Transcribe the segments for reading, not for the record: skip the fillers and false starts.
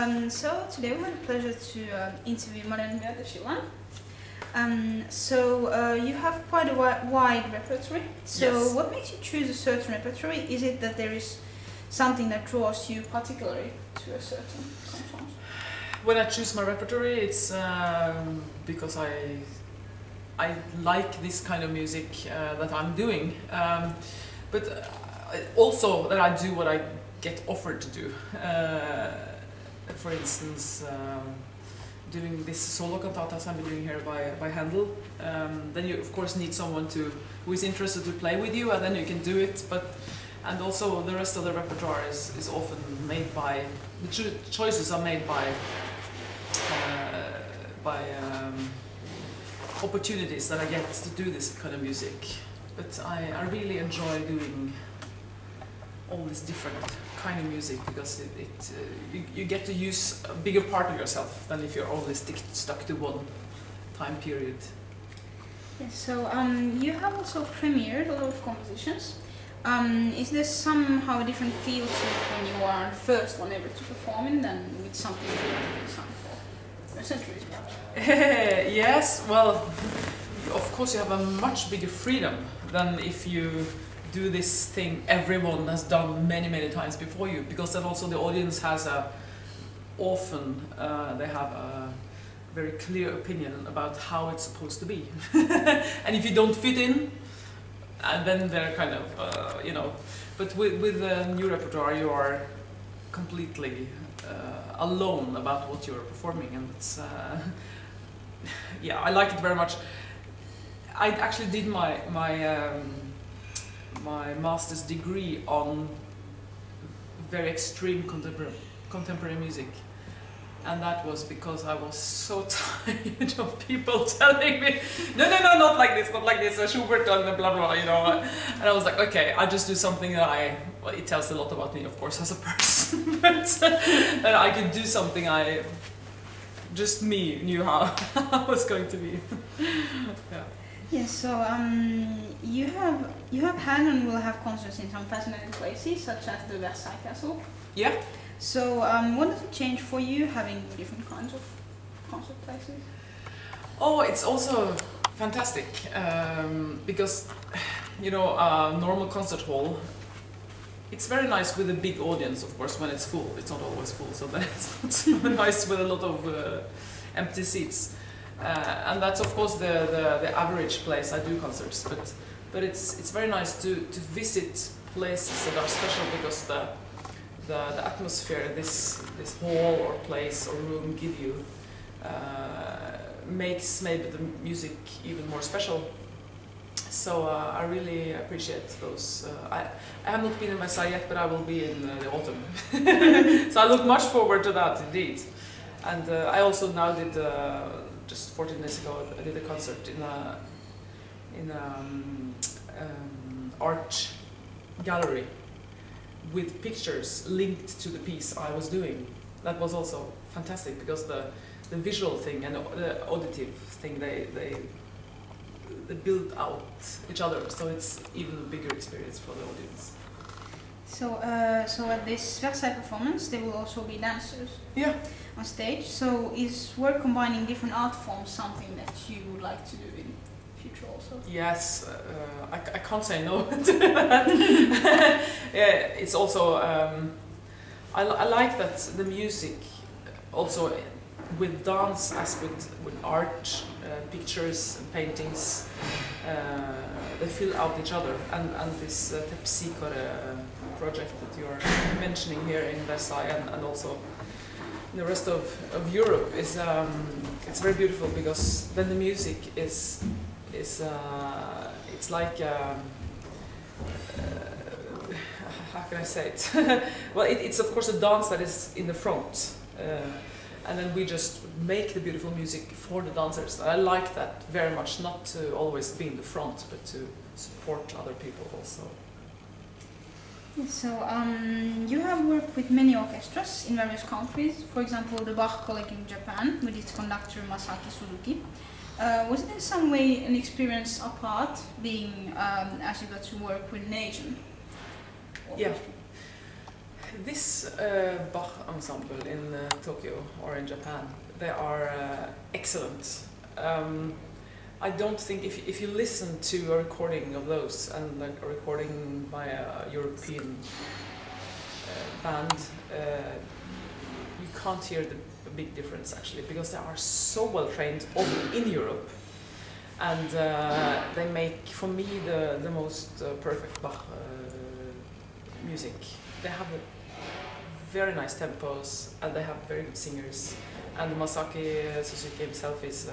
So today we have the pleasure to interview Marianne Beate Kielland. You have quite a wide repertoire. So Yes. what makes you choose a certain repertoire? Is it that there is something that draws you particularly to a certain song? When I choose my repertoire, it's because I like this kind of music that I'm doing, but also that I do what I get offered to do. For instance, doing this solo cantatas I'm doing here by Handel. Then you of course need someone who is interested to play with you, and then you can do it. And also the rest of the repertoire is often made by the choices are made by opportunities that I get to do this kind of music. But I really enjoy doing all this different kind of music because you get to use a bigger part of yourself than if you're only stuck to one time period. Yes, so you have also premiered a lot of compositions. Is there somehow a different feel to it when you are the first one ever to perform in than with something you've been designed for centuries perhaps? Yes, well, of course you have a much bigger freedom than if you do this thing everyone has done many times before you, because then also the audience has often they have a very clear opinion about how it's supposed to be. And if you don't fit in, and then they're kind of, but with the new repertoire you are completely alone about what you're performing, and it's, yeah, I like it very much. I actually did my master's degree on very extreme contemporary music. And that was because I was so tired of people telling me, no, not like this, Schubert and blah, blah, you know. And I was like, okay, I just do something that well, it tells a lot about me, of course, as a person, but that I could do something just me knew how I was going to be. Yeah. Yes, so you have had and will have concerts in some fascinating places, such as the Versailles Castle. Yeah. So what does it change for you having different kinds of concert places? Oh, it's also fantastic because, you know, a normal concert hall, it's very nice with a big audience, of course, when it's full. It's not always full, so then it's not so nice with a lot of empty seats. And that's of course the average place I do concerts, but it's very nice to visit places that are special because the atmosphere this hall or place or room give you makes maybe the music even more special. So I really appreciate those. I have not been in Versailles yet, but I will be in the autumn. So I look much forward to that indeed. And I also now did just 14 days ago I did a concert in art gallery with pictures linked to the piece I was doing. That was also fantastic because the visual thing and the auditive thing they build out each other, so it's even a bigger experience for the audience. So at this Versailles performance there will also be dancers. Yeah. On stage. So is work combining different art forms something that you would like to do in the future also? Yes, I can't say no to that. Yeah, it's also I like that the music also with dance as with art, pictures and paintings, they fill out each other, and this Tepsikore project that you're mentioning here in Versailles and also the rest of Europe is it's very beautiful because then the music is it's like how can I say it? Well, it's of course a dance that is in the front, and then we just make the beautiful music for the dancers. And I like that very much, not to always be in the front, but to support other people also. So you have worked with many orchestras in various countries, for example the Bach College in Japan with its conductor Masaki Suzuki. Was it in some way an experience apart, being as you got to work with an Asian orchestra? This Bach ensemble in Tokyo or in Japan, they are excellent. I don't think if you listen to a recording of those and like a recording by a European band, you can't hear the big difference actually, because they are so well trained over in Europe, and they make for me the most perfect Bach music. They have very nice tempos and they have very good singers, and Masaki Suzuki himself is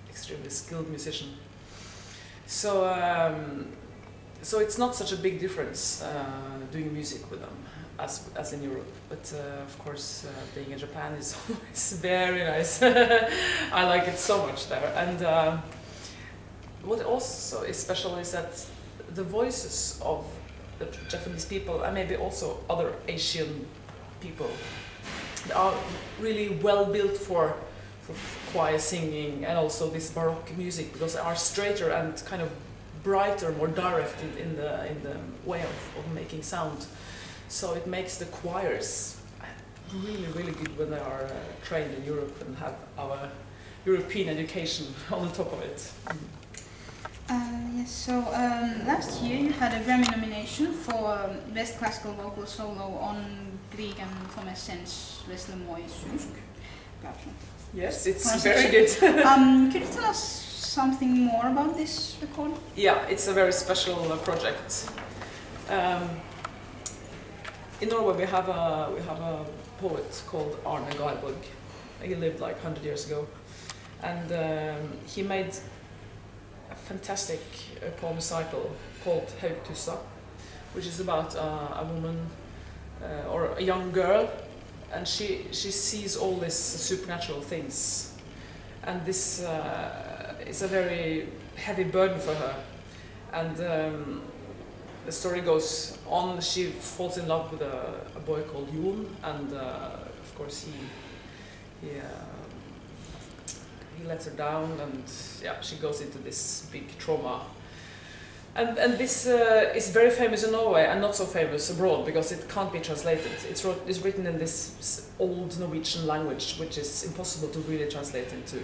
extremely skilled musician. So so it's not such a big difference doing music with them as in Europe, but of course being in Japan is always very nice. I like it so much there. And what also is special is that the voices of the Japanese people, and maybe also other Asian people, are really well built for choir singing and also this Baroque music, because they are straighter and kind of brighter, more direct in the way of making sound. So it makes the choirs really good when they are trained in Europe and have our European education on the top of it. Yes, so last year you had a Grammy nomination for Best Classical Vocal Solo on Grieg and Thomas Sen's Vesle Mooi Synsk. Yes, it's very good. Could you tell us something more about this record? Yeah, it's a very special project. In Norway we have a poet called Arne Garborg. He lived like 100 years ago, and he made a fantastic poem cycle called Haugtussa, which is about a woman or a young girl, and she sees all these supernatural things, and this is a very heavy burden for her. And the story goes on. She falls in love with a boy called Jon, and of course he lets her down, and yeah, she goes into this big trauma. And this is very famous in Norway and not so famous abroad, because it can't be translated. It's written in this old Norwegian language, which is impossible to really translate into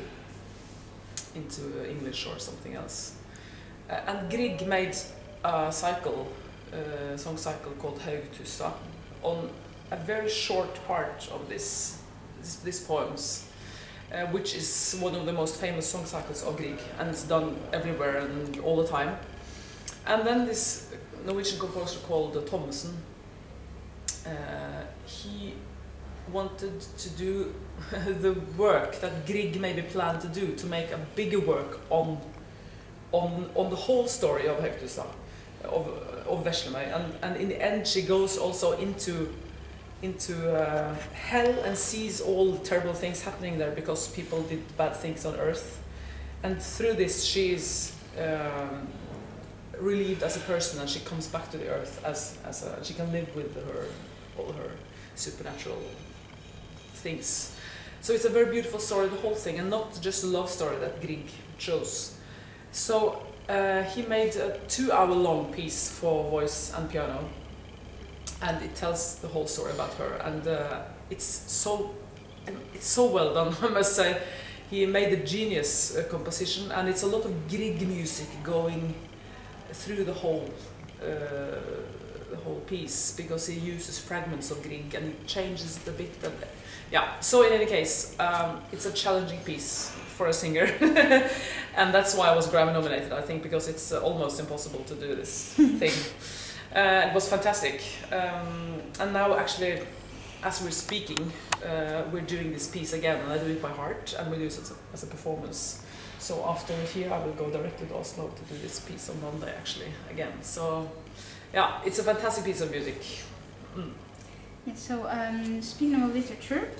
English or something else. And Grieg made a song cycle called Haugtussa on a very short part of these poems, which is one of the most famous song cycles of Grieg, and it's done everywhere and all the time. And then this Norwegian composer called Thommessen, he wanted to do the work that Grieg maybe planned to do, to make a bigger work on the whole story of Haugtussa, of Vesle Mooi. And in the end she goes also into hell and sees all the terrible things happening there because people did bad things on earth. And through this she is relieved as a person, and she comes back to the earth she can live with all her supernatural things. So it's a very beautiful story, the whole thing, and not just a love story that Grieg chose. So he made a 2-hour-long piece for voice and piano, and it tells the whole story about her, and it's so well done, I must say. He made a genius composition, and it's a lot of Grieg music going through the whole piece, because he uses fragments of Grieg and he changes it a bit. And, yeah. So in any case, it's a challenging piece for a singer, and that's why I was Grammy nominated, I think, because it's almost impossible to do this thing. It was fantastic, and now actually, as we're speaking, we're doing this piece again, and I do it by heart, and we do it as a performance. So after here, I will go directly to Oslo to do this piece on Monday, actually, again. So, yeah, it's a fantastic piece of music. Mm. Yeah, so, speaking of literature,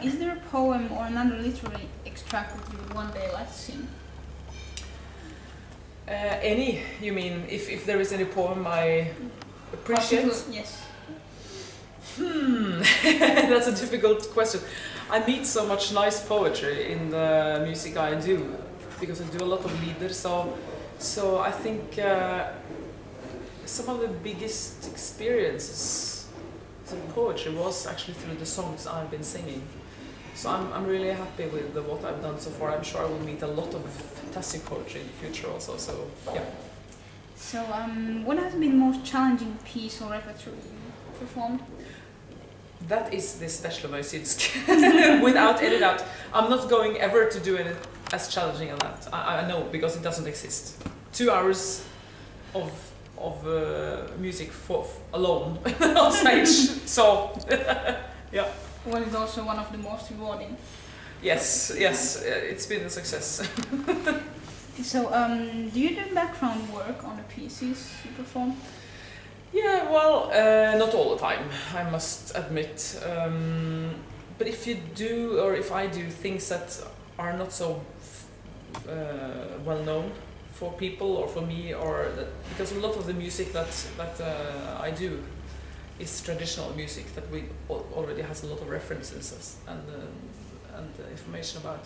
is there a poem or another literary extract that you would one day like to sing? Any, you mean? If there is any poem I appreciate? Yes. That's a difficult question. I meet so much nice poetry in the music I do, because I do a lot of lieder, so I think some of the biggest experiences the poetry was actually through the songs I've been singing. So I'm really happy with what I've done so far. I'm sure I will meet a lot of fantastic poetry in the future also. So yeah. So what has been the most challenging piece or repertoire you performed? That is this Veslovoisinsk, without any doubt. I'm not going ever to do it as challenging as that. I know, because it doesn't exist. 2 hours of music alone on stage. So yeah. Was it also one of the most rewarding? Yes, it's been a success. So do you do background work on the pieces you perform? Yeah, well, not all the time, I must admit. But if you do, or if I do things that are not so well known for people or for me, or that, because a lot of the music that I do is traditional music that we already has a lot of references and information about.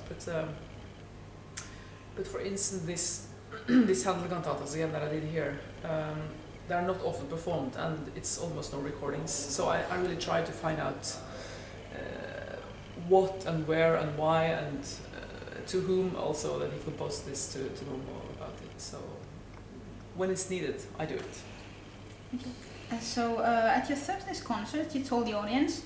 But for instance, this Handel cantatas again that I did here. They are not often performed, and it's almost no recordings. So I really try to find out what and where and why and to whom also that he composed this to know more about it. So when it's needed, I do it. Okay. So at your Thursday's concert, you told the audience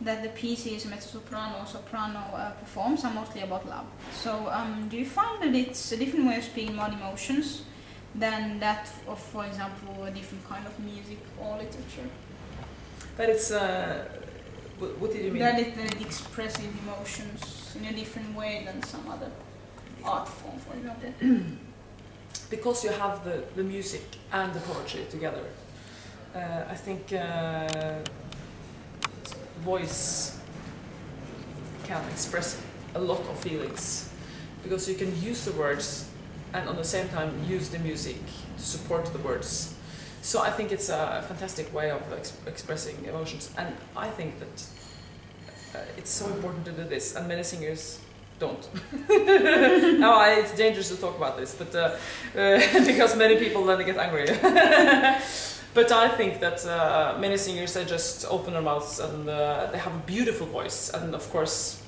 that the pieces mezzo-soprano or soprano performs are mostly about love. So do you find that it's a different way of speaking about emotions than that of, for example, a different kind of music or literature? That it's, what did you mean? That it expresses emotions in a different way than some other art form, for example. Because you have the music and the poetry together. I think voice can express a lot of feelings, because you can use the words and at the same time use the music to support the words. So I think it's a fantastic way of expressing emotions, and I think that it's so important to do this, and many singers don't. No, it's dangerous to talk about this, but because many people then get angry. But I think that many singers, they just open their mouths and they have a beautiful voice, and of course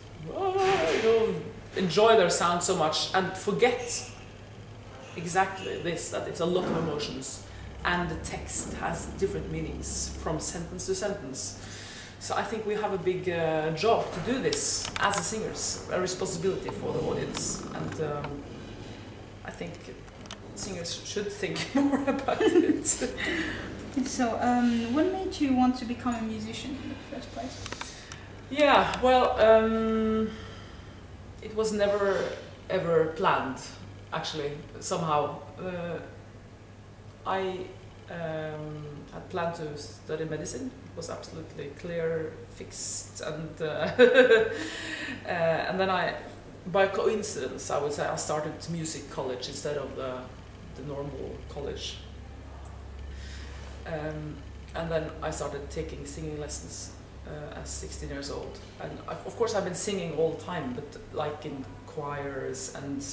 enjoy their sound so much and forget exactly this, that it's a lot of emotions and the text has different meanings from sentence to sentence. So I think we have a big job to do this as a singers, a responsibility for the audience, and I think singers should think more about it. So what made you want to become a musician in the first place? Yeah, well, it was never ever planned. Actually, somehow, I had planned to study medicine. It was absolutely clear, fixed, and and then by coincidence, I would say, I started music college instead of the normal college. And then I started taking singing lessons as 16 years old. And of course, I've been singing all the time, but like in choirs and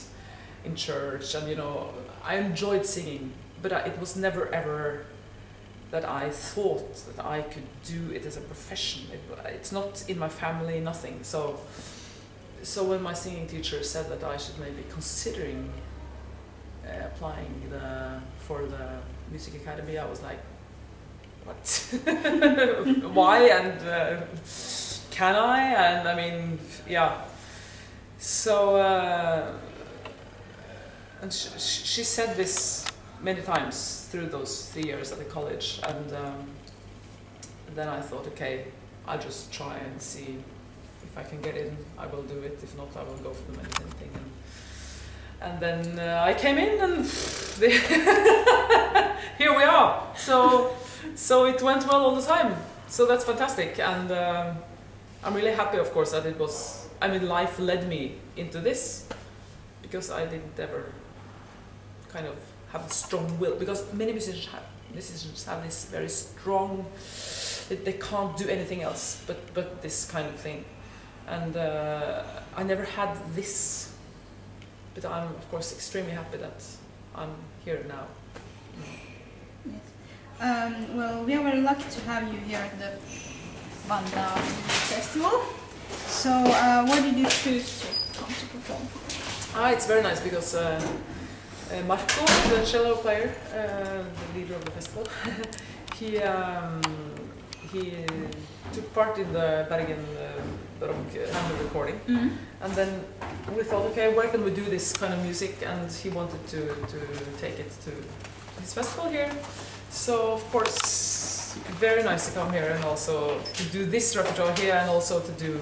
in church, and I enjoyed singing, but it was never ever that I thought that I could do it as a profession. It's not in my family, nothing. So when my singing teacher said that I should maybe considering applying for the music academy, I was like, what? Why? And can I? And I mean, yeah. So and she said this many times through those 3 years at the college, and then I thought, okay, I'll just try and see if I can get in. I will do it. If not, I will go for the medicine thing. And then I came in, and here we are. So it went well all the time. So that's fantastic, and I'm really happy, of course, that it was. I mean, life led me into this, because I didn't ever kind of have a strong will. Because many musicians have this very strong. They can't do anything else but this kind of thing, and I never had this. But I'm, of course, extremely happy that I'm here now. Yes. Well, we are very lucky to have you here at the Vantaa festival. So why did you choose to come to perform? It's very nice because Marco, the cello player, the leader of the festival, he took part in the Bergen handle recording, and then we thought, okay, where can we do this kind of music? And he wanted to take it to his festival here. So of course, very nice to come here and also to do this repertoire here, and also to do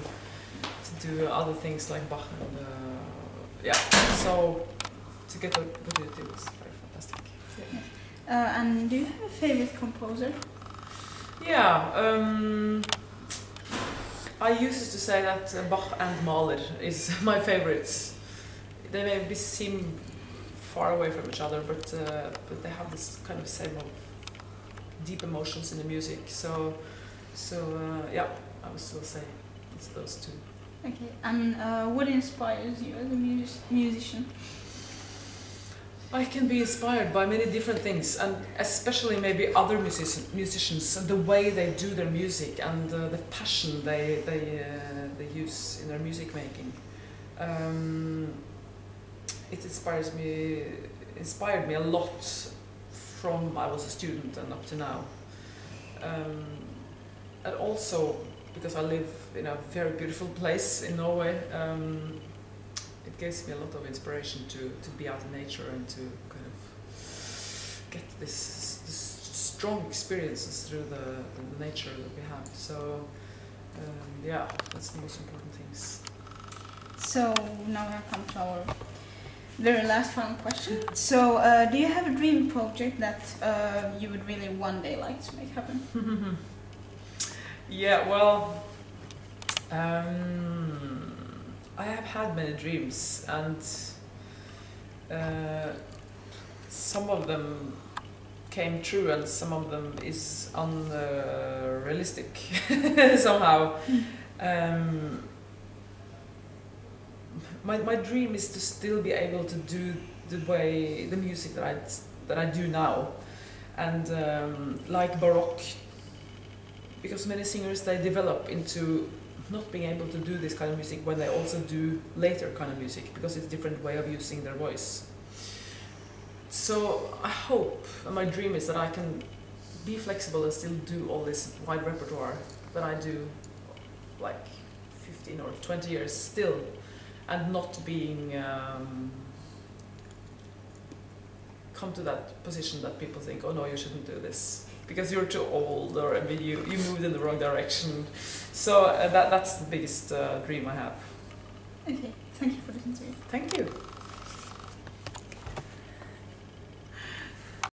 other things like Bach and yeah. So to get the opportunity was very fantastic. Yeah. And do you have a favorite composer? Yeah, I used to say that Bach and Mahler is my favorites. They maybe seem far away from each other, but they have this kind of same of deep emotions in the music. So yeah, I would still say it's those two. Okay, and what inspires you as a musician? I can be inspired by many different things, and especially maybe other musicians, and the way they do their music and the passion they use in their music making. It inspired me a lot from I was a student and up to now. And also because I live in a very beautiful place in Norway. It gives me a lot of inspiration to be out in nature and to kind of get this strong experiences through the nature that we have. So yeah, that's the most important things. So now we have come to our very last final question. So do you have a dream project that you would really one day like to make happen? Yeah, well, I have had many dreams, and some of them came true and some of them is unrealistic somehow. My dream is to still be able to do the music that I do now, and like Baroque, because many singers, they develop into not being able to do this kind of music when they also do later kind of music, because it's a different way of using their voice. So I hope, and my dream is that I can be flexible and still do all this wide repertoire that I do like 15 or 20 years still, and not being come to that position that people think, oh no, you shouldn't do this because you're too old, or I mean, you moved in the wrong direction. So that's the biggest dream I have. Okay, thank you for this interview. Thank you.